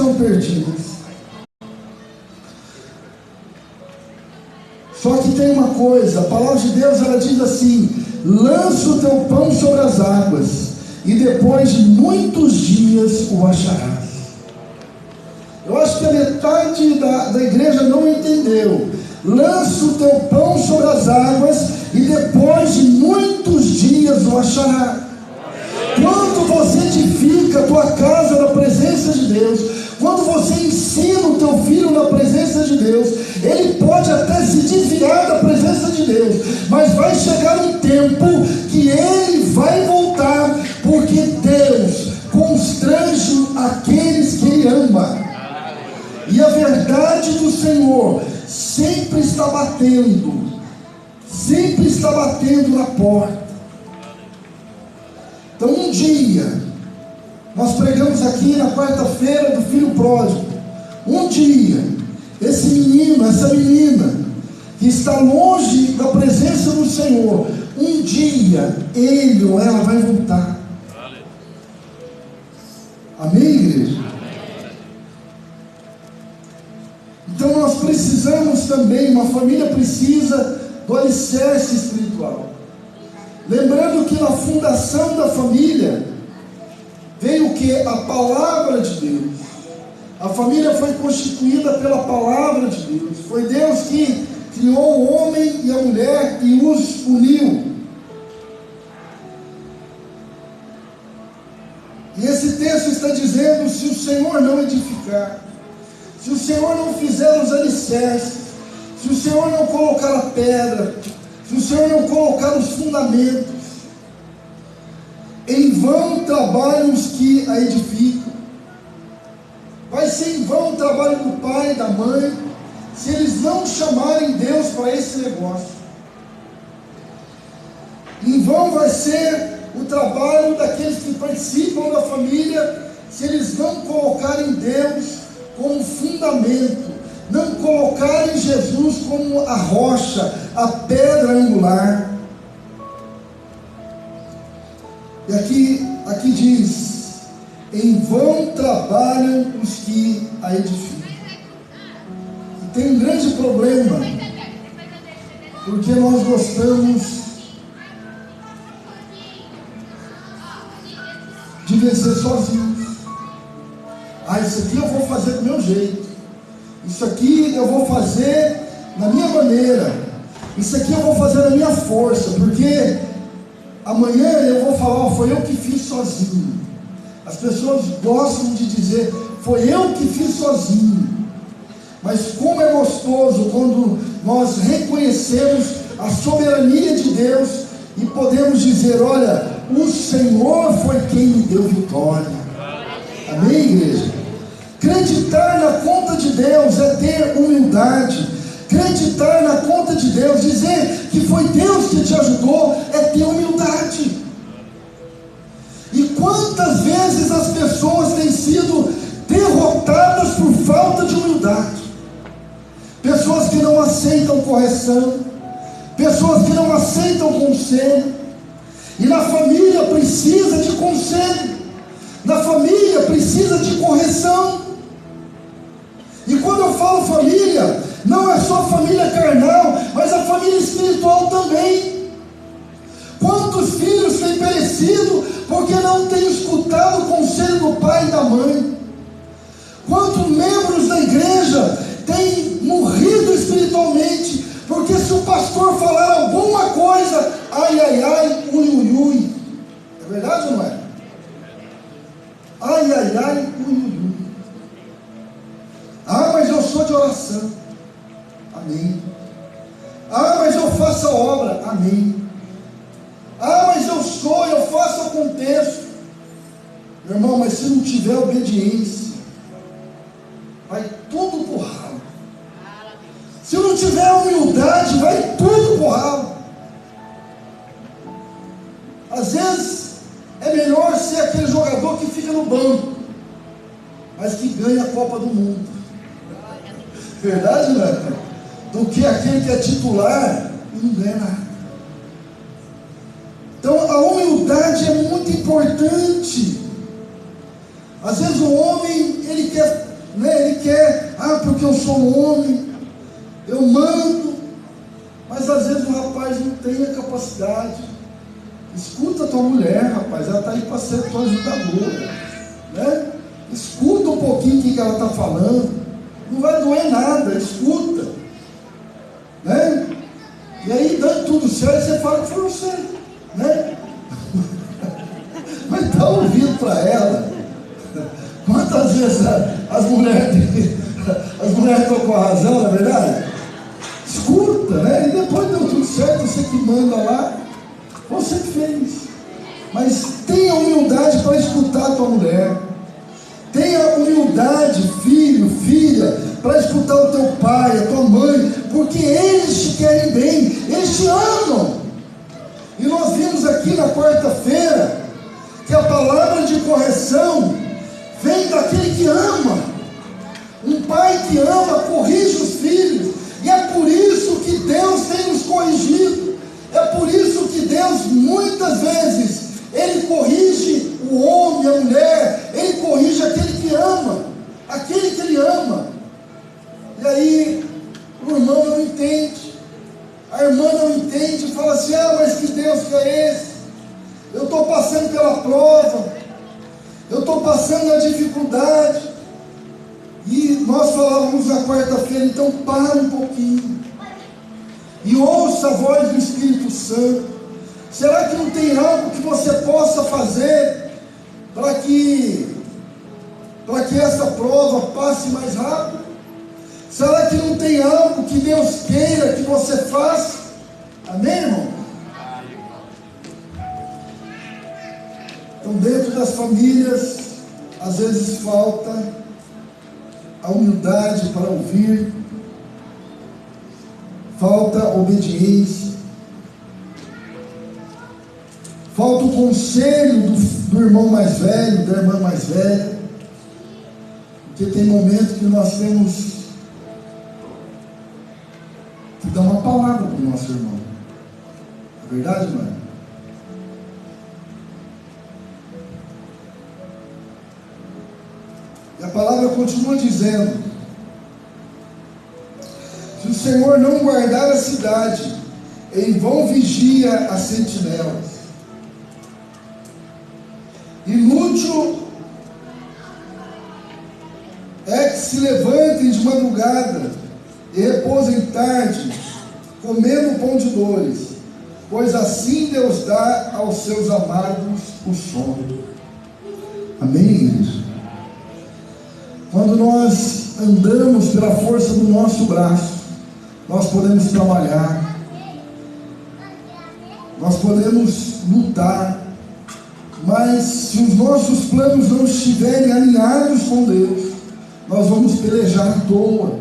estão perdidas. Só que tem uma coisa, a palavra de Deus ela diz assim: lança o teu pão sobre as águas, e depois de muitos dias o acharás. Eu acho que a metade da igreja não entendeu. Lança o teu pão sobre as águas, e depois de muitos dias o achará. Quando você edifica a tua casa na presença de Deus, quando você ensina o teu filho na presença de Deus, ele pode até se desviar da presença de Deus, mas vai chegar um tempo que ele vai voltar, porque Deus constrange aqueles que ele ama. E a verdade do Senhor sempre está batendo na porta. Então um dia, nós pregamos aqui na quarta-feira do filho pródigo. Um dia, esse menino, essa menina, que está longe da presença do Senhor, um dia, ele ou ela vai voltar. Amém, igreja? Então nós precisamos também, uma família precisa do alicerce espiritual. Lembrando que na fundação da família veio o que? A palavra de Deus. A família foi constituída pela palavra de Deus. Foi Deus que criou o homem e a mulher e os uniu. E esse texto está dizendo: se o Senhor não edificar, se o Senhor não fizer os alicerces, se o Senhor não colocar a pedra, se o Senhor não colocar os fundamentos, em vão trabalham os que a edificam. Vai ser em vão o trabalho do pai e da mãe, se eles não chamarem Deus para esse negócio. Em vão vai ser o trabalho daqueles que participam da família, se eles não colocarem Deus como fundamento, não colocarem Jesus como a rocha, a pedra angular. E aqui diz: em vão trabalham os que a edificam. E tem um grande problema, porque nós gostamos de vencer sozinhos. Isso aqui eu vou fazer do meu jeito, isso aqui eu vou fazer na minha maneira, isso aqui eu vou fazer na minha força, porque amanhã eu vou falar: foi eu que fiz sozinho. As pessoas gostam de dizer: foi eu que fiz sozinho. Mas como é gostoso quando nós reconhecemos a soberania de Deus e podemos dizer: olha, o Senhor foi quem me deu vitória. Amém, igreja? Acreditar na conta de Deus é ter humildade. Acreditar na conta de Deus, dizer que foi Deus que te ajudou, é ter humildade. E quantas vezes as pessoas têm sido derrotadas por falta de humildade? Pessoas que não aceitam correção, pessoas que não aceitam conselho. E na família precisa de conselho, na família precisa de correção. E quando eu falo família, não é só família carnal, mas a família espiritual também. Quantos filhos têm perecido porque não têm escutado o conselho do pai e da mãe? Quantos membros da igreja têm morrido espiritualmente porque se o pastor falar alguma coisa, ai, ai, ai, ui, ui, ui. É verdade ou não é? Ai, ai, ai, ui, ui, ui. Mas eu sou de oração. Amém. Mas eu faço a obra. Amém. Mas eu faço o contexto. Meu irmão, mas se não tiver obediência, vai tudo pro ralo. Se não tiver humildade, vai tudo pro ralo. Às vezes é melhor ser aquele jogador que fica no banco, mas que ganha a Copa do Mundo. Verdade, né? Do que aquele que é titular e não ganha nada. Então a humildade é muito importante. Às vezes o homem, ele quer porque eu sou um homem, eu mando. Mas às vezes o rapaz não tem a capacidade. Escuta a tua mulher, rapaz, ela está aí para ser tua ajudadora, né? Escuta um pouquinho o que ela está falando, não vai doer nada, escuta, né? E aí, dando tudo certo, você fala que foi você, né? Mas dá ouvido para ela. Quantas vezes as mulheres estão com a razão, não é verdade? Escuta, né? E depois deu tudo certo, você que manda lá, você que fez. Mas tenha humildade para escutar a tua mulher. Tenha humildade, filho, filha, para escutar o teu pai, a tua mãe, porque eles te querem bem, eles te amam. E nós vimos aqui na quarta-feira que a palavra de correção vem daquele que ama. Um pai que ama corrige os filhos. E é por isso que Deus tem nos corrigido. É por isso que Deus, muitas vezes, Ele corrige o homem, a mulher. Ele corrige aquele que ama. Aquele que Ele ama. E aí, o irmão não entende. A irmã não entende. Fala assim, mas que Deus que é esse? Eu estou passando pela prova. Eu estou passando a dificuldade. E nós falávamos na quarta-feira, então para um pouquinho e ouça a voz do Espírito Santo. Será que não tem algo que você possa fazer para que essa prova passe mais rápido? Será que não tem algo que Deus queira que você faça? Amém, irmão? Então, dentro das famílias, às vezes falta a humildade para ouvir, falta obediência, falta o conselho do irmão mais velho, da irmã mais velha, porque tem momentos que nós temos que dar uma palavra para o nosso irmão. É verdade, não é? A palavra continua dizendo: se o Senhor não guardar a cidade, em vão vigia as sentinelas. Inútil é que se levantem de madrugada e repousem tarde, comendo pão de dores, pois assim Deus dá aos seus amados o sono. Amém, igreja? Quando nós andamos pela força do nosso braço, nós podemos trabalhar, nós podemos lutar, mas se os nossos planos não estiverem alinhados com Deus, nós vamos pelejar à toa.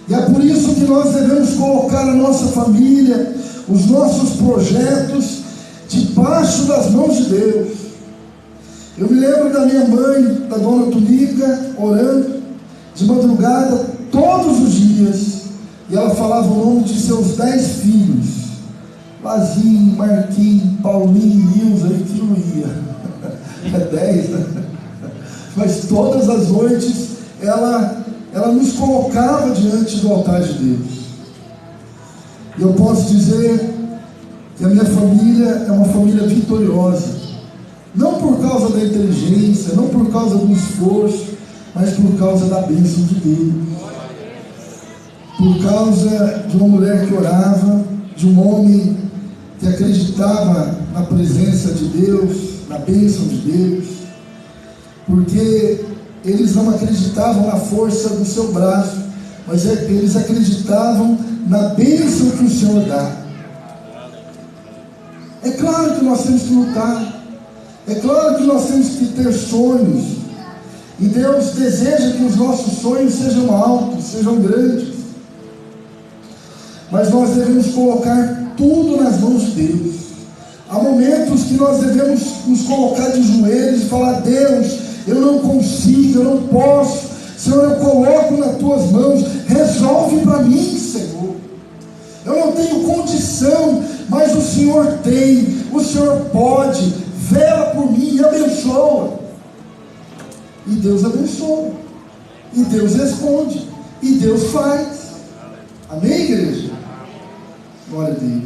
E é por isso que nós devemos colocar a nossa família, os nossos projetos, debaixo das mãos de Deus. Eu me lembro da minha mãe, da dona Tunica, orando de madrugada todos os dias, e ela falava o nome de seus 10 filhos: Lazinho, Marquinhos, Paulinho, Nilza, que não ia, é 10, né? Mas todas as noites ela nos colocava diante do altar de Deus. E eu posso dizer que a minha família é uma família vitoriosa. Não por causa da inteligência, não por causa do esforço, mas por causa da bênção de Deus. Por causa de uma mulher que orava, de um homem que acreditava na presença de Deus, na bênção de Deus. Porque eles não acreditavam na força do seu braço, mas eles acreditavam na bênção que o Senhor dá. É claro que nós temos que lutar. É claro que nós temos que ter sonhos, e Deus deseja que os nossos sonhos sejam altos, sejam grandes, mas nós devemos colocar tudo nas mãos de Deus. Há momentos que nós devemos nos colocar de joelhos e falar: Deus, eu não consigo, eu não posso, Senhor, eu coloco nas tuas mãos, resolve para mim, Senhor. Eu não tenho condição, mas o Senhor tem, o Senhor pode. Vela por mim e abençoa. E Deus abençoa. E Deus responde. E Deus faz. Amém, igreja? Glória a Deus.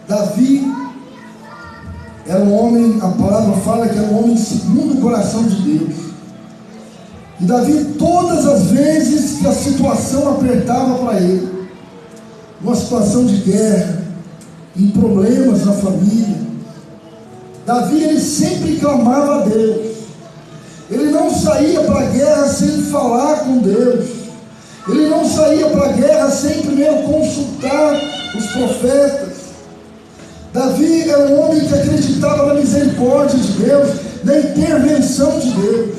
Davi era um homem, a palavra fala que era um homem segundo o coração de Deus. E Davi, todas as vezes que a situação apertava para ele, numa situação de guerra, em problemas na família, Davi, ele sempre clamava a Deus. Ele não saía para a guerra sem falar com Deus. Ele não saía para a guerra sem primeiro consultar os profetas. Davi era um homem que acreditava na misericórdia de Deus, na intervenção de Deus.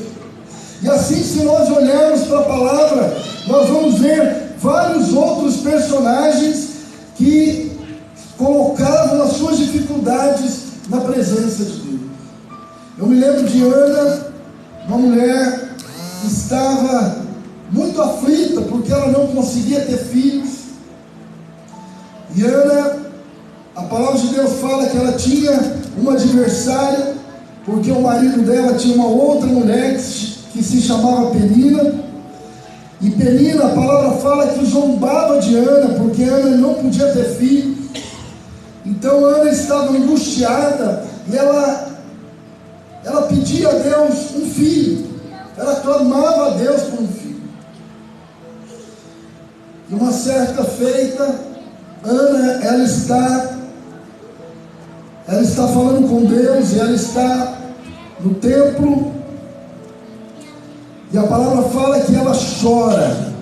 E assim, se nós olharmos para a palavra, nós vamos ver vários outros personagens que colocavam as suas dificuldades na presença de Deus. Eu me lembro de Ana, uma mulher que estava muito aflita porque ela não conseguia ter filhos. E Ana, a palavra de Deus fala que ela tinha uma adversária, porque o marido dela tinha uma outra mulher que se chamava Penina. E Penina, a palavra fala que zombava de Ana, porque Ana não podia ter filho. Então Ana estava angustiada e ela pedia a Deus um filho. Ela clamava a Deus por um filho. E uma certa feita, Ana, ela está falando com Deus, e ela está no templo, e a palavra fala que ela chora,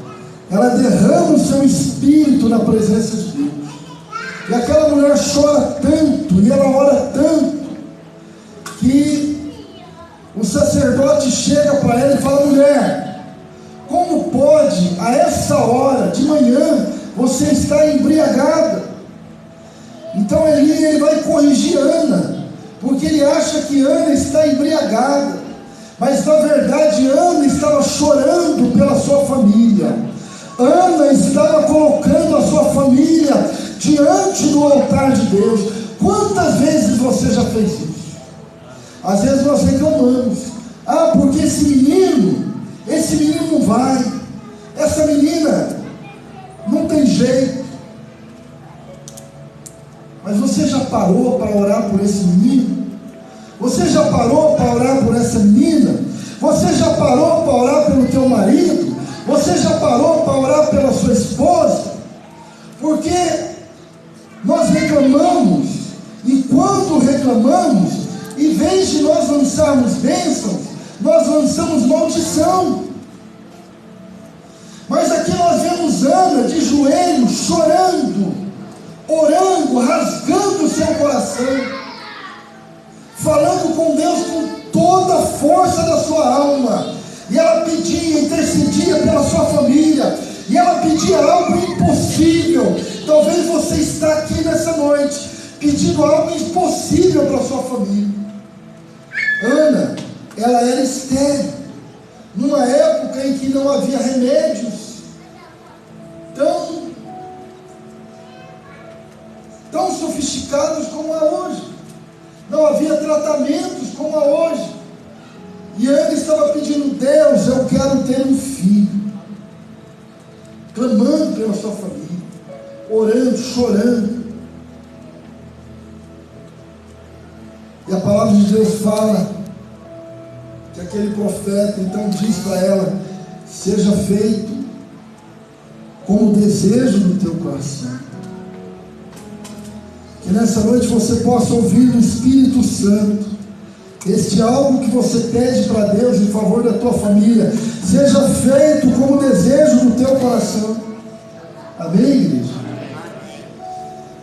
ela derrama o seu espírito na presença de Deus. E aquela mulher chora tanto, e ela ora tanto, que o sacerdote chega para ela e fala: mulher, como pode a essa hora de manhã você estar embriagada? Então ele vai corrigir Ana, porque ele acha que Ana está embriagada, mas na verdade Ana estava chorando pela sua família. Ana estava colocando a sua família diante do altar de Deus. Quantas vezes você já fez isso? Às vezes nós reclamamos: ah, porque esse menino não vai, essa menina não tem jeito. Mas você já parou para orar por esse menino? Você já parou para orar por essa menina? Você já parou para orar pelo teu marido? Você já parou para orar pela sua esposa? Porque nós reclamamos, e quando reclamamos, em vez de nós lançarmos bênçãos, nós lançamos maldição. Mas aqui nós vemos Ana de joelhos, chorando, orando, rasgando o seu coração, falando com Deus com toda a força da sua alma. E ela pedia, intercedia pela sua família, e ela pedia algo impossível. Talvez você está aqui nessa noite pedindo algo impossível para a sua família. Ana, ela era estéril, numa época em que não havia remédios tão sofisticados como há hoje. Não havia tratamentos como há hoje. E Ana estava pedindo: Deus, eu quero ter um filho. Clamando pela sua família, orando, chorando. E a palavra de Deus fala que aquele profeta então diz para ela: seja feito como o desejo do teu coração. Que nessa noite você possa ouvir do Espírito Santo este algo que você pede para Deus em favor da tua família, seja feito como o desejo do teu coração. Amém, igreja?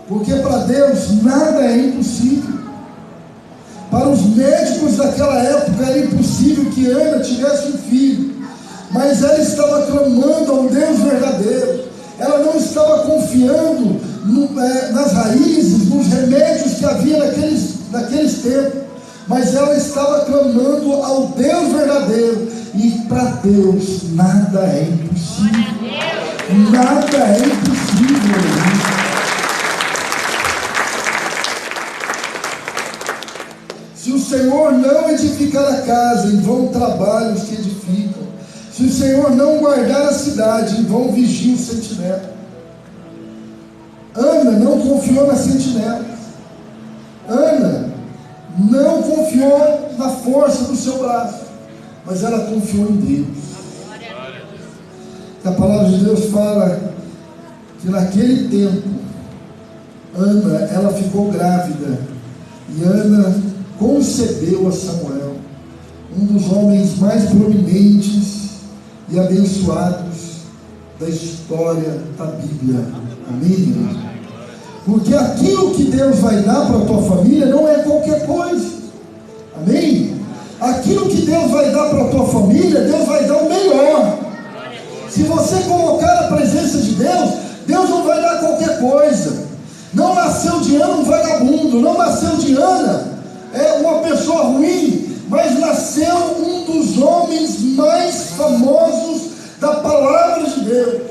Porque para Deus nada é impossível. Para os médicos daquela época era impossível que Ana tivesse um filho, mas ela estava clamando ao Deus verdadeiro. Ela não estava confiando nas raízes, nos remédios que havia naqueles tempos, mas ela estava clamando ao Deus verdadeiro. E para Deus nada é impossível. Nada é impossível. Se o Senhor não edificar a casa, em vão trabalham os que edificam. Se o Senhor não guardar a cidade, em vão vigia o sentinela. Ana não confiou nas sentinelas. Ana não confiou na força do seu braço, mas ela confiou em Deus. A palavra de Deus fala que naquele tempo Ana, ela ficou grávida, e Ana concebeu a Samuel, um dos homens mais prominentes e abençoados da história da Bíblia. Amém, igreja? Porque aquilo que Deus vai dar para a tua família não é qualquer coisa. Amém? Aquilo que Deus vai dar para a tua família, Deus vai dar o melhor. Se você colocar a presença de Deus, Deus não vai dar qualquer coisa. Não nasceu de Ana um vagabundo, não nasceu de Ana uma pessoa ruim, mas nasceu um dos homens mais famosos da palavra de Deus,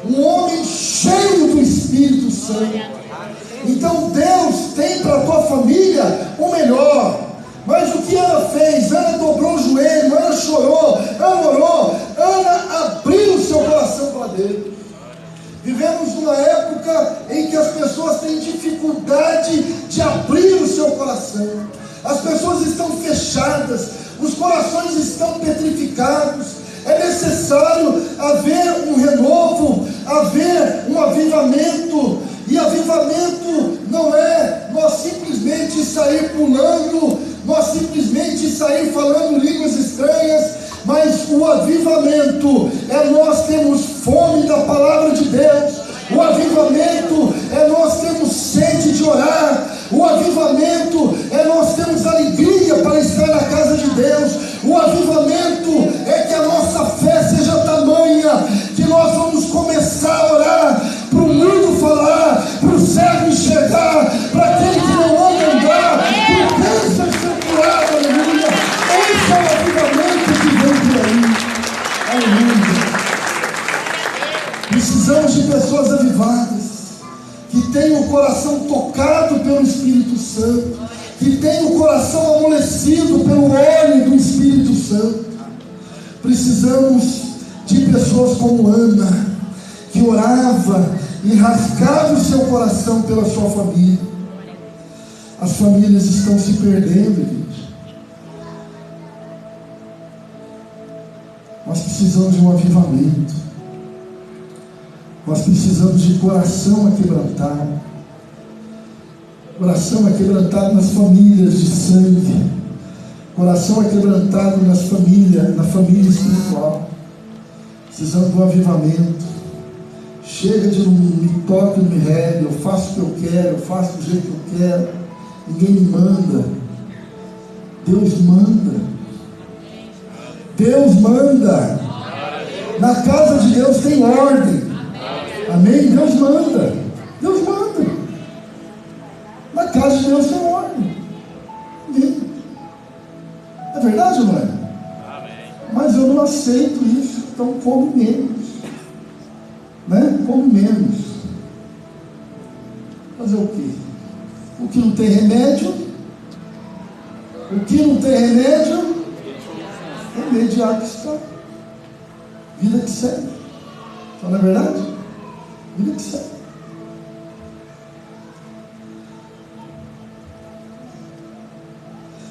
um homem cheio do Espírito Santo. Então Deus tem para a tua família o melhor. Mas o que Ana fez? Ana dobrou o joelho, Ana chorou, Ana orou, Ana abriu o seu coração para Deus. Vivemos numa época em que as pessoas têm dificuldade de abrir o seu coração. As pessoas estão fechadas, os corações estão petrificados. É necessário haver um renovo, haver um avivamento. E avivamento não é nós simplesmente sair pulando, nós simplesmente sair falando línguas estranhas, mas o avivamento é nós termos fome da palavra de Deus. O avivamento é nós termos sede de orar. O avivamento é nós termos alegria para estar na casa de Deus. O avivamento é que a nossa fé seja tamanha que nós vamos começar a orar para o mundo falar, para o cego enxergar, para aquele que não anda andar, para o câncer ser curado. Aleluia! Esse é o avivamento que vem por aí. Aleluia! Precisamos de pessoas avivadas, que tenham o coração tocado pelo Espírito Santo, que tenham o coração amolecido pelo óleo do Espírito Santo. Precisamos de pessoas como Ana, que orava e rasgava o seu coração pela sua família. As famílias estão se perdendo, gente. Nós precisamos de um avivamento. Nós precisamos de coração aquebrantado. Coração aquebrantado nas famílias de sangue. Coração aquebrantado nas famílias, na família espiritual. Precisamos de um avivamento. Chega de não me toque, não me regue, eu faço o que eu quero, eu faço do jeito que eu quero. Ninguém me manda. Deus manda. Deus manda. Na casa de Deus tem ordem. Amém? Deus manda. Deus manda. Na casa de Deus tem ordem. Amém? É verdade ou não é? Mas eu não aceito isso. Então come menos. Né? Come menos. Fazer o quê? O que não tem remédio? O que não tem remédio? Remediar que está. Vida que segue. Então não é verdade? Vida que segue.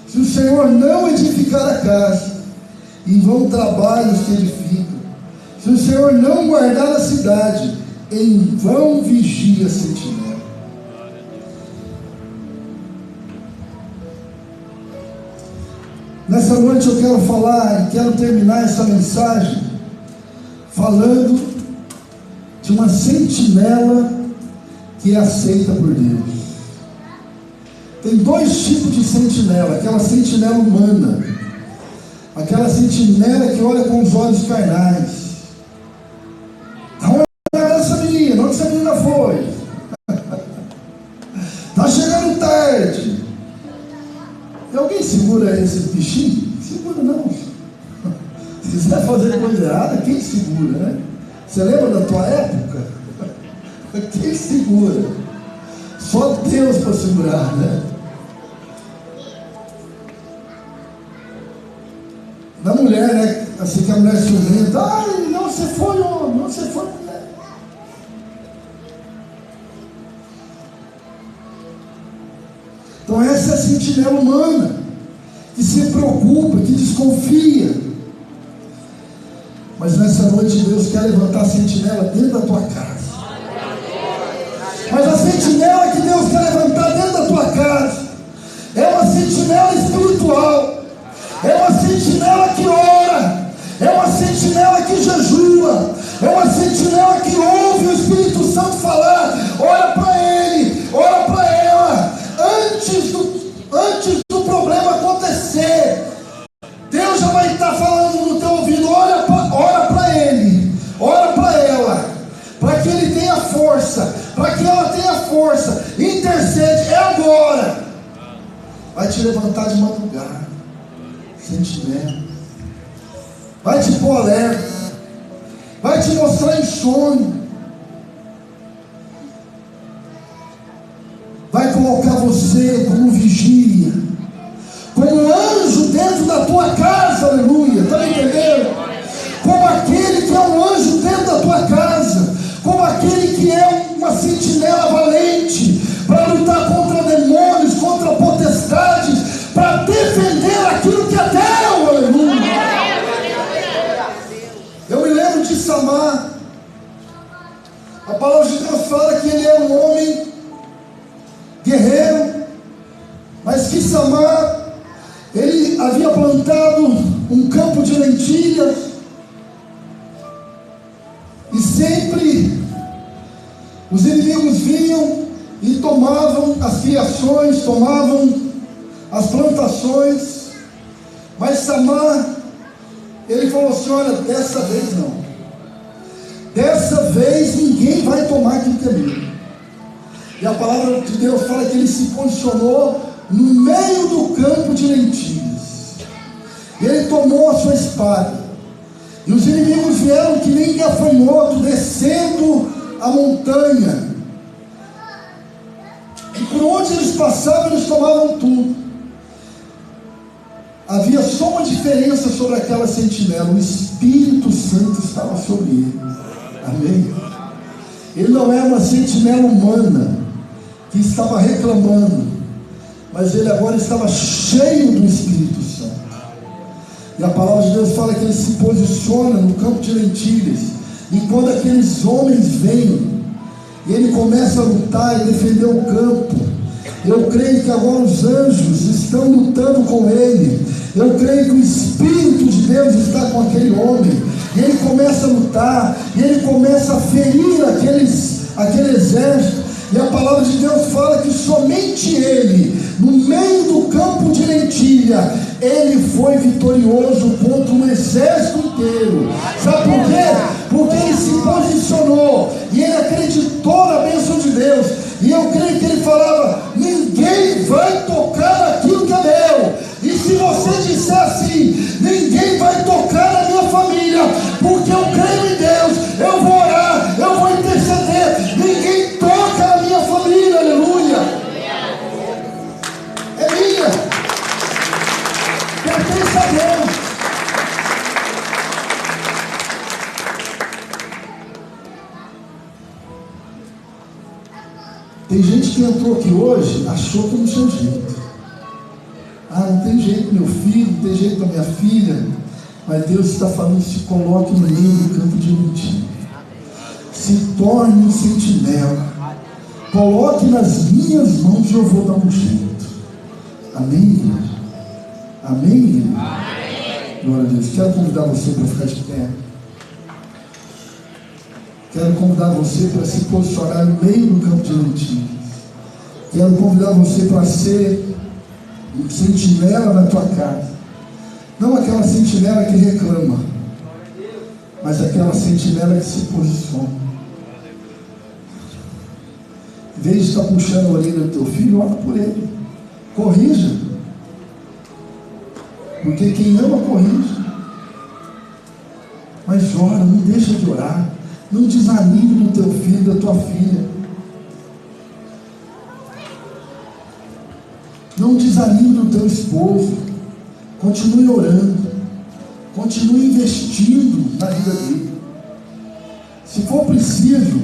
Se o Senhor não edificar a casa, em vão trabalham os que edificam. Se o Senhor não guardar a cidade, em vão vigia a sentinela. Nessa noite eu quero falar e quero terminar essa mensagem falando de uma sentinela que é aceita por Deus. Tem dois tipos de sentinela: aquela sentinela humana, aquela sentinela que olha com os olhos carnais. Onde é essa menina? Onde essa menina foi? Está chegando tarde. E alguém segura esse bichinho? Segura não. Se quiser fazer coisa errada, quem segura, né? Você lembra da tua época? Quem segura? Só Deus para segurar, né? da mulher, né? Assim que a mulher ciumenta, ai, não, você foi homem, não, você foi mulher. Então essa é a sentinela humana, que se preocupa, que desconfia. Mas nessa noite Deus quer levantar a sentinela dentro da tua casa. Mas a sentinela que Deus quer levantar dentro da tua casa é uma sentinela espiritual, é uma sentinela que ora, é uma sentinela que jejua, é uma sentinela que ouve o Espírito Santo falar. Ora para ele, ora para ela, antes do problema acontecer. Deus já vai estar falando no teu ouvido. Ora para ele, ora para ela, para que ele tenha força, para que ela tenha força. Intercede, é agora. Vai te levantar de madrugada, sentinela, vai te pôr alerta, vai te mostrar insônia, vai colocar você como vigia, como anjo dentro da tua casa, aleluia, está me entendendo? Como aquele que é um anjo dentro da tua casa, como aquele que é uma sentinela valente, para lutar contra demônios, contra potestades, para defender aquilo que é teu, aleluia. Eu me lembro de Samar, a palavra de Deus fala que ele é um homem guerreiro, mas que Samar, ele havia plantado um campo de lentilhas, e sempre os inimigos vinham e tomavam as criações, tomavam as plantações. Mas Samar, ele falou assim: olha, dessa vez não, dessa vez ninguém vai tomar aquilo que é meu. E a palavra de Deus fala que ele se posicionou no meio do campo de lentilhas, e ele tomou a sua espada, e os inimigos vieram que nem gafanhoto descendo a montanha, e por onde eles passavam eles tomavam tudo. Havia só uma diferença sobre aquela sentinela: o Espírito Santo estava sobre ele. Amém? Ele não é uma sentinela humana que estava reclamando, mas ele agora estava cheio do Espírito Santo. E a palavra de Deus fala que ele se posiciona no campo de lentilhas, e quando aqueles homens vêm e ele começa a lutar e defender o campo, eu creio que agora os anjos estão lutando com ele. Eu creio que o Espírito de Deus está com aquele homem, e ele começa a lutar, e ele começa a ferir aquele exército. E a palavra de Deus fala que somente ele, no meio do campo de lentilha, ele foi vitorioso contra um exército inteiro. Sabe por quê? Porque ele se posicionou e ele acreditou na bênção de Deus. E eu creio que ele falava: ninguém vai tocar naquilo que é meu. E se você disser assim: ninguém vai tocar na minha família, porque eu creio em Deus, eu vou orar, eu vou interceder, ninguém toca na minha família, aleluia. É minha, pertence a Deus. Tem gente que entrou aqui hoje, achou que não tinha jeito. Não tem jeito meu filho, não tem jeito da minha filha. Mas Deus está falando: se coloque no meio do campo de lentilha, se torne um sentinela, coloque nas minhas mãos e eu vou dar um jeito. Amém, igreja? Amém, igreja? Amém. Glória a Deus. Quero convidar você para ficar de pé. Quero convidar você para se posicionar no meio do campo de lentilhas. Quero convidar você para ser um sentinela na tua casa. Não aquela sentinela que reclama, mas aquela sentinela que se posiciona. Em vez de estar puxando a orelha do teu filho, ora por ele, corrija, porque quem ama corrige. Mas ora, não deixa de orar. Não desanime do teu filho, da tua filha. Não desanime do teu esposo. Continue orando. Continue investindo na vida dele. Se for preciso,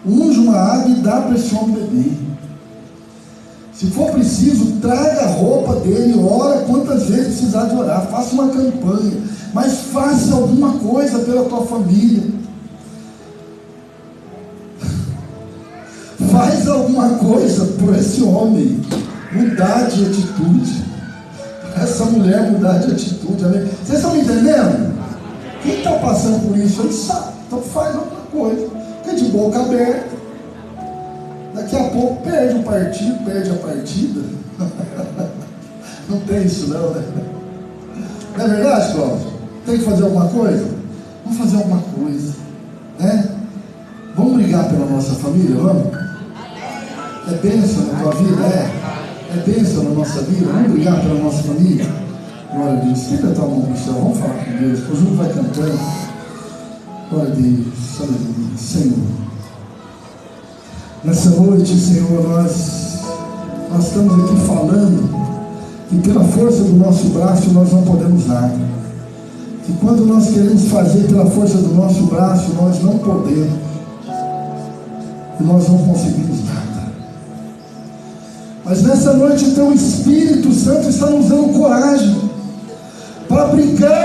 unja uma água e dá para esse homem beber. Se for preciso, traga a roupa dele, ora quantas vezes precisar de orar, faça uma campanha, mas faça alguma coisa pela tua família. Faz alguma coisa por esse homem mudar de atitude, essa mulher mudar de atitude. Amém? Vocês estão me entendendo? Quem está passando por isso aí sabe, então faz alguma coisa, fica de boca aberta. Daqui a pouco perde o partido, perde a partida. Não tem isso não, né? Não é verdade, Cláudio? Tem que fazer alguma coisa? Vamos fazer alguma coisa, né? Vamos brigar pela nossa família, vamos? É bênção na tua vida, é bênção na nossa vida. Vamos brigar pela nossa família. Glória a Deus. Estenda a tua mão para o céu. Vamos falar com Deus. O Júlio vai cantando. Glória a Deus. Aleluia. Senhor, nessa noite, Senhor, nós estamos aqui falando que pela força do nosso braço nós não podemos nada. Que quando nós queremos fazer pela força do nosso braço, nós não podemos. E nós não conseguimos nada. Mas nessa noite o teu Espírito Santo está nos dando coragem para brincar